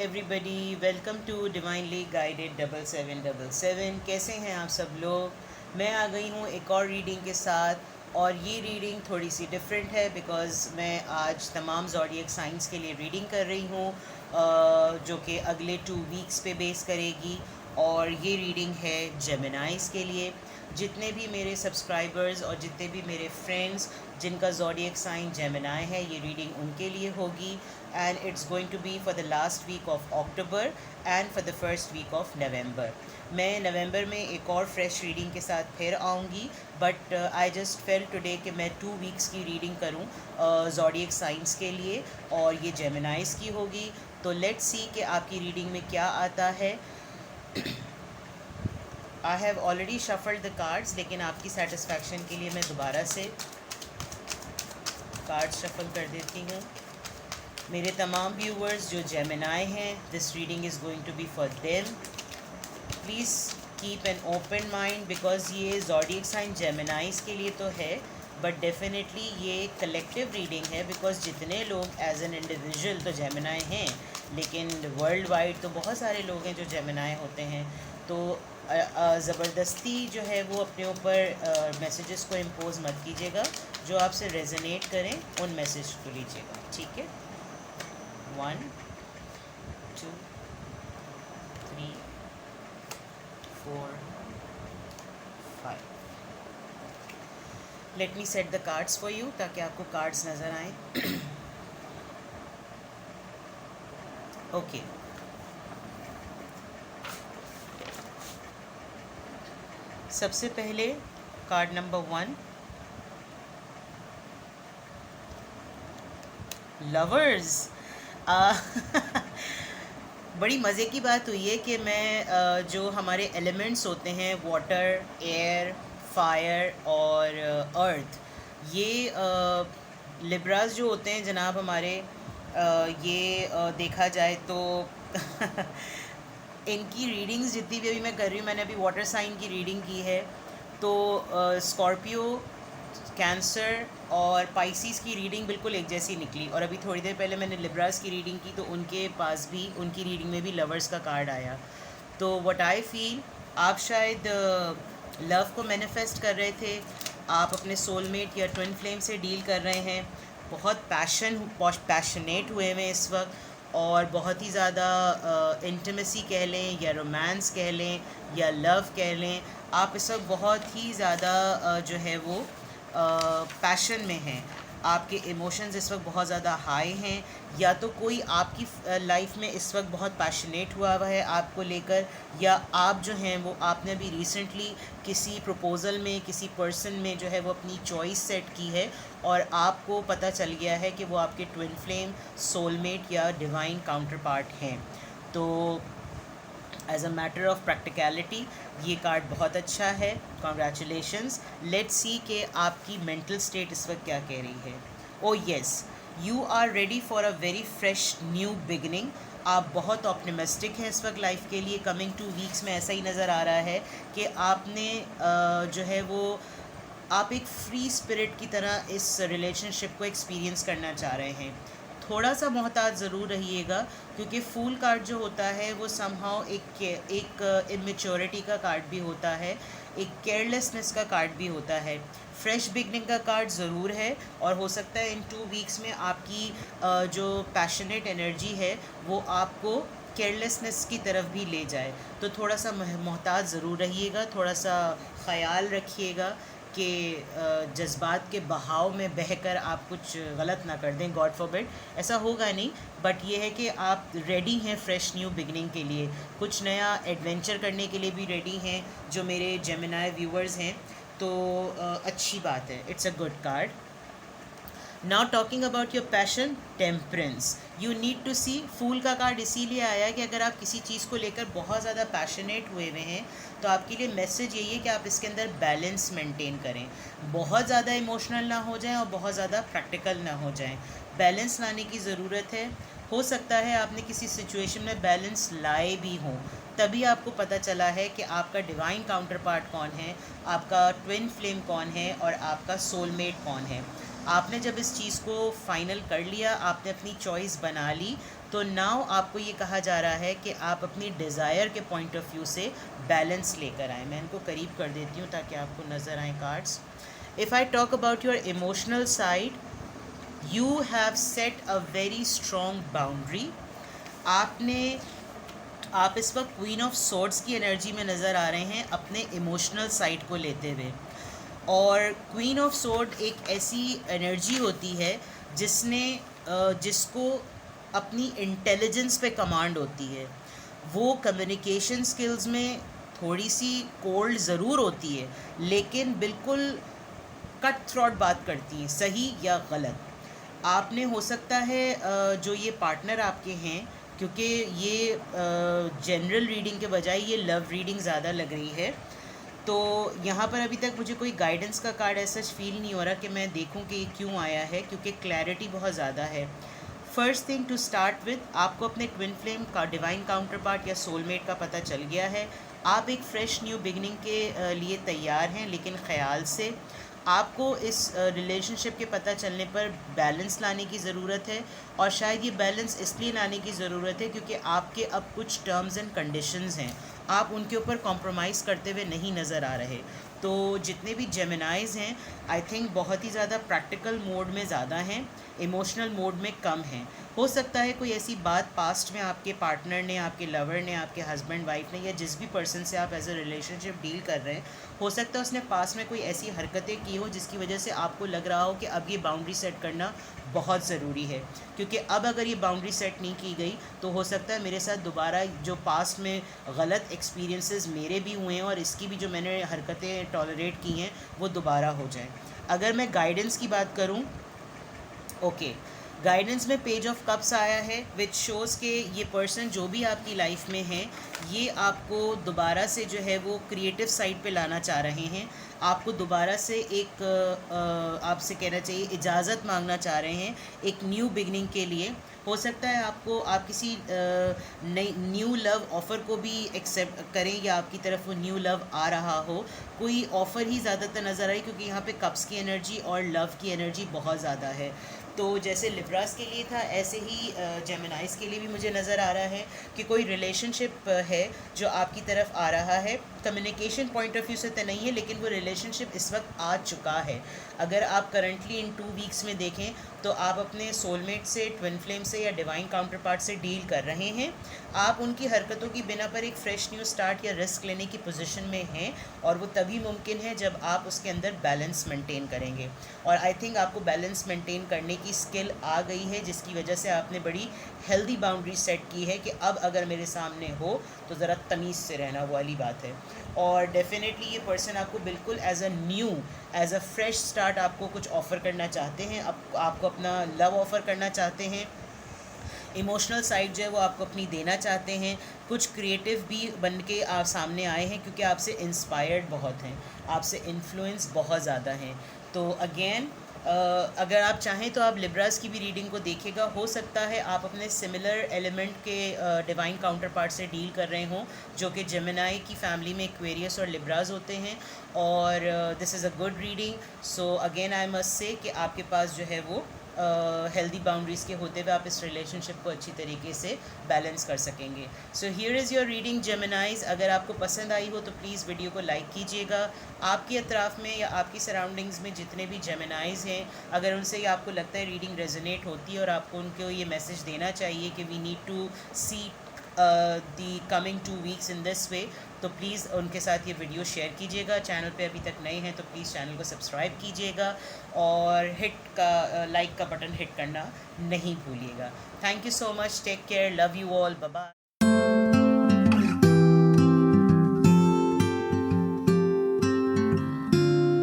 Everybody, welcome to divinely guided 7777। कैसे हैं आप सब लोग। मैं आ गई हूँ एक और रीडिंग के साथ, और ये रीडिंग थोड़ी सी डिफरेंट है बिकॉज़ मैं आज तमाम ज़ोडिएक साइंस के लिए रीडिंग कर रही हूँ, जो कि अगले 2 वीक्स पे बेस करेगी। और ये रीडिंग है जेमिनाइज के लिए। जितने भी मेरे सब्सक्राइबर्स और जितने भी मेरे फ्रेंड्स जिनका ज़ोडिएक साइन जेमिनाई है, ये रीडिंग उनके लिए होगी। And it's going to be for the last week of October and for the first week of November. मैं नवंबर में एक और फ्रेश रीडिंग के साथ फिर आऊँगी, but I just fail today कि मैं 2 वीक्स की रीडिंग करूँ ज़ोडिएक साइंस के लिए, और ये जेमिनाइज की होगी। तो लेट्स सी कि आपकी रीडिंग में क्या आता है। I have already shuffled the cards, लेकिन आपकी सेटिस्फैक्शन के लिए मैं दोबारा से कार्ड शफल कर देती हूँ। मेरे तमाम व्यूवर्स जो जेमिनाई हैं, this reading is going to be for them. Please keep an open mind, because ये ज़ोडिएक साइन जेमिनाइज के लिए तो है, बट डेफिनेटली ये कलेक्टिव रीडिंग है, बिकॉज जितने लोग एज एन इंडिविजुअल तो जेमिनाई हैं, लेकिन वर्ल्ड वाइड तो बहुत सारे लोग हैं जो जेमिनाई होते हैं। तो ज़बरदस्ती जो है वो अपने ऊपर मैसेजेस को इम्पोज मत कीजिएगा। जो आपसे रेजोनेट करें उन मैसेज को लीजिएगा, ठीक है। 1 2 3 4 5। Let me set the cards for you, ताकि आपको कार्ड्स नज़र आएँ। ओके, सबसे पहले कार्ड नंबर 1, लवर्स। बड़ी मज़े की बात हुई है कि मैं जो हमारे एलिमेंट्स होते हैं, वाटर, एयर, फायर और अर्थ, ये लिब्रास जो होते हैं जनाब हमारे, ये देखा जाए तो इनकी रीडिंग्स जितनी भी अभी मैं कर रही हूँ, मैंने अभी वाटर साइन की रीडिंग की है, तो स्कॉर्पियो, कैंसर और पाइसिस की रीडिंग बिल्कुल एक जैसी निकली। और अभी थोड़ी देर पहले मैंने लिब्रास की रीडिंग की, तो उनके पास भी, उनकी रीडिंग में भी लवर्स का कार्ड आया। तो व्हाट आई फील, आप शायद लव को मैनिफेस्ट कर रहे थे, आप अपने सोलमेट या ट्विन फ्लेम से डील कर रहे हैं, बहुत पैशनेट हुए हुए इस वक्त, और बहुत ही ज़्यादा इंटीमेसी कह लें या रोमांस कह लें या लव कह लें, आप इस वक्त बहुत ही ज़्यादा जो है वो पैशन में हैं। आपके इमोशंस इस वक्त बहुत ज़्यादा हाई हैं, या तो कोई आपकी लाइफ में इस वक्त बहुत पैशनेट हुआ है आपको लेकर, या आप जो हैं वो आपने अभी रिसेंटली किसी प्रपोज़ल में, किसी पर्सन में जो है वो अपनी चॉइस सेट की है, और आपको पता चल गया है कि वो आपके ट्विन फ्लेम, सोलमेट या डिवाइन काउंटर पार्ट हैं। तो as a matter of practicality ये कार्ड बहुत अच्छा है, कॉन्ग्रेचुलेशंस। लेट्स सी कि आपकी मेंटल स्टेट इस वक्त क्या कह रही है। Oh yes, you are ready for a very fresh new beginning. आप बहुत ऑप्टिमिस्टिक हैं इस वक्त लाइफ के लिए। कमिंग 2 वीक्स में ऐसा ही नज़र आ रहा है कि आपने जो है वो, आप एक फ्री स्पिरिट की तरह इस रिलेशनशिप को एक्सपीरियंस करना चाह रहे हैं। थोड़ा सा मोहतात ज़रूर रहिएगा, क्योंकि फूल कार्ड जो होता है वो समहाउ एक इमेच्योरिटी का कार्ड भी होता है, एक केयरलेसनेस का कार्ड भी होता है। फ्रेश बिगनिंग का कार्ड ज़रूर है, और हो सकता है इन 2 वीक्स में आपकी जो पैशनेट एनर्जी है वो आपको केयरलेसनेस की तरफ भी ले जाए। तो थोड़ा सा मोहतात ज़रूर रहिएगा, थोड़ा सा ख़याल रखिएगा कि जज्बात के बहाव में बहकर आप कुछ गलत ना कर दें, गॉड फॉरबिड। ऐसा होगा नहीं, बट ये है कि आप रेडी हैं फ्रेश न्यू बिगनिंग के लिए, कुछ नया एडवेंचर करने के लिए भी रेडी हैं जो मेरे जेमिनाई व्यूवर्स हैं। तो अच्छी बात है, it's a good card. Now talking about your passion, temperance, you need to see. Fool का कार्ड इसीलिए आया कि अगर आप किसी चीज़ को लेकर बहुत ज़्यादा पैशनेट हुए हुए हैं, तो आपके लिए मैसेज यही है कि आप इसके अंदर बैलेंस मेंटेन करें। बहुत ज़्यादा इमोशनल ना हो जाएं और बहुत ज़्यादा प्रैक्टिकल ना हो जाएं। बैलेंस लाने की ज़रूरत है। हो सकता है आपने किसी सिचुएशन में बैलेंस लाए भी हों, तभी आपको पता चला है कि आपका डिवाइन काउंटर पार्ट कौन है, आपका ट्विन फ्लेम कौन है, और आपका सोलमेट कौन है। आपने जब इस चीज़ को फाइनल कर लिया, आपने अपनी चॉइस बना ली, तो नाउ आपको ये कहा जा रहा है कि आप अपनी डिज़ायर के पॉइंट ऑफ व्यू से बैलेंस लेकर आएँ। मैं इनको करीब कर देती हूँ ताकि आपको नज़र आएँ cards. If I talk about your emotional side, you have set a very strong boundary. आप इस वक्त क्वीन ऑफ सोर्ड्स की एनर्जी में नज़र आ रहे हैं अपने इमोशनल साइड को लेते हुए। और क्वीन ऑफ सोर्ड एक ऐसी एनर्जी होती है जिसको अपनी इंटेलिजेंस पे कमांड होती है। वो कम्युनिकेशन स्किल्स में थोड़ी सी कोल्ड ज़रूर होती है, लेकिन बिल्कुल कट थ्रॉट बात करती हैं, सही या गलत। आपने हो सकता है जो ये पार्टनर आपके हैं, क्योंकि ये जनरल रीडिंग के बजाय ये लव रीडिंग ज़्यादा लग रही है, तो यहाँ पर अभी तक मुझे कोई गाइडेंस का कार्ड ऐसा फील नहीं हो रहा कि मैं देखूँ कि ये क्यों आया है, क्योंकि क्लैरिटी बहुत ज़्यादा है। First thing to start with, आपको अपने ट्विन फ्लेम का डिवाइन काउंटर पार्ट या सोलमेट का पता चल गया है। आप एक फ्रेश न्यू बिगनिंग के लिए तैयार हैं, लेकिन ख्याल से आपको इस रिलेशनशिप के पता चलने पर बैलेंस लाने की ज़रूरत है। और शायद ये बैलेंस इसलिए लाने की ज़रूरत है क्योंकि आपके अब कुछ टर्म्स एंड कंडीशंस हैं, आप उनके ऊपर कॉम्प्रोमाइज़ करते हुए नहीं नज़र आ रहे। तो जितने भी जेमिनाइज़ हैं, आई थिंक बहुत ही ज़्यादा प्रैक्टिकल मोड में ज़्यादा हैं, इमोशनल मोड में कम हैं। हो सकता है कोई ऐसी बात पास्ट में आपके पार्टनर ने, आपके लवर ने, आपके हस्बैंड वाइफ ने, या जिस भी पर्सन से आप एज अ रिलेशनशिप डील कर रहे हैं, हो सकता है उसने पास्ट में कोई ऐसी हरकतें की हो जिसकी वजह से आपको लग रहा हो कि अब ये बाउंड्री सेट करना बहुत ज़रूरी है। क्योंकि अब अगर ये बाउंड्री सेट नहीं की गई तो हो सकता है मेरे साथ दोबारा जो पास्ट में गलत एक्सपीरियंसेस मेरे भी हुए हैं और इसकी भी जो मैंने हरकतें टॉलरेट की हैं वो दोबारा हो जाएं। अगर मैं गाइडेंस की बात करूं, ओके, गाइडेंस में पेज ऑफ कप्स आया है, विच शोज़ के ये पर्सन जो भी आपकी लाइफ में है, ये आपको दोबारा से जो है वो क्रिएटिव साइड पे लाना चाह रहे हैं। आपको दोबारा से एक आपसे कहना चाहिए इजाज़त मांगना चाह रहे हैं एक न्यू बिगनिंग के लिए। हो सकता है आप किसी नई न्यू लव ऑफ़र को भी एक्सेप्ट करें या आपकी तरफ वो न्यू लव आ रहा हो। कोई ऑफ़र ही ज़्यादातर नज़र आई क्योंकि यहाँ पे कप्स की एनर्जी और लव की एनर्जी बहुत ज़्यादा है। तो जैसे लिब्रास के लिए था, ऐसे ही जेमिनाइज़ के लिए भी मुझे नज़र आ रहा है कि कोई रिलेशनशिप है जो आपकी तरफ आ रहा है। कम्युनिकेशन पॉइंट ऑफ व्यू से तो नहीं है, लेकिन वो रिलेशनशिप इस वक्त आ चुका है। अगर आप करंटली इन 2 वीक्स में देखें तो आप अपने सोलमेट से, ट्विन फ्लेम से या डिवाइन काउंटर पार्ट से डील कर रहे हैं। आप उनकी हरकतों की बिना पर एक फ़्रेश न्यू स्टार्ट या रिस्क लेने की पोजीशन में हैं, और वो तभी मुमकिन है जब आप उसके अंदर बैलेंस मेंटेन करेंगे। और आई थिंक आपको बैलेंस मेंटेन करने की स्किल आ गई है, जिसकी वजह से आपने बड़ी हेल्दी बाउंड्री सेट की है कि अब अगर मेरे सामने हो तो ज़रा तमीज़ से रहना, वो वाली बात है। और डेफिनेटली ये पर्सन आपको बिल्कुल एज अ फ्रेश स्टार्ट आपको कुछ ऑफ़र करना चाहते हैं, आपको अपना लव ऑफ़र करना चाहते हैं। इमोशनल साइड जो है वो आपको अपनी देना चाहते हैं। कुछ क्रिएटिव भी बन के आप सामने आए हैं क्योंकि आपसे इंस्पायर्ड बहुत हैं, आपसे इन्फ्लुएंस बहुत ज़्यादा हैं। तो अगेन अगर आप चाहें तो आप लिब्रास की भी रीडिंग को देखिएगा। हो सकता है आप अपने सिमिलर एलिमेंट के डिवाइन काउंटर पार्ट से डील कर रहे हों, जो कि जेमिनाई की फैमिली में एक्वेरियस और लिब्रास होते हैं। और this is a good reading. So again I must say कि आपके पास जो है वो हेल्दी बाउंड्रीज़ के होते हुए आप इस रिलेशनशिप को अच्छी तरीके से बैलेंस कर सकेंगे। So here is your reading Geminis. अगर आपको पसंद आई हो तो प्लीज़ वीडियो को लाइक कीजिएगा। आपके अतराफ़ में या आपकी सराउंडिंग्स में जितने भी जेमिनाइज़ हैं, अगर उनसे ये आपको लगता है रीडिंग रेजोनेट होती है और आपको उनको ये मैसेज देना चाहिए कि we need to see the coming 2 weeks in this way, तो प्लीज़ उनके साथ ये वीडियो शेयर कीजिएगा। चैनल पे अभी तक नए हैं तो प्लीज़ चैनल को सब्सक्राइब कीजिएगा और लाइक का बटन हिट करना नहीं भूलिएगा। Thank you so much, take care, love you all, bye bye.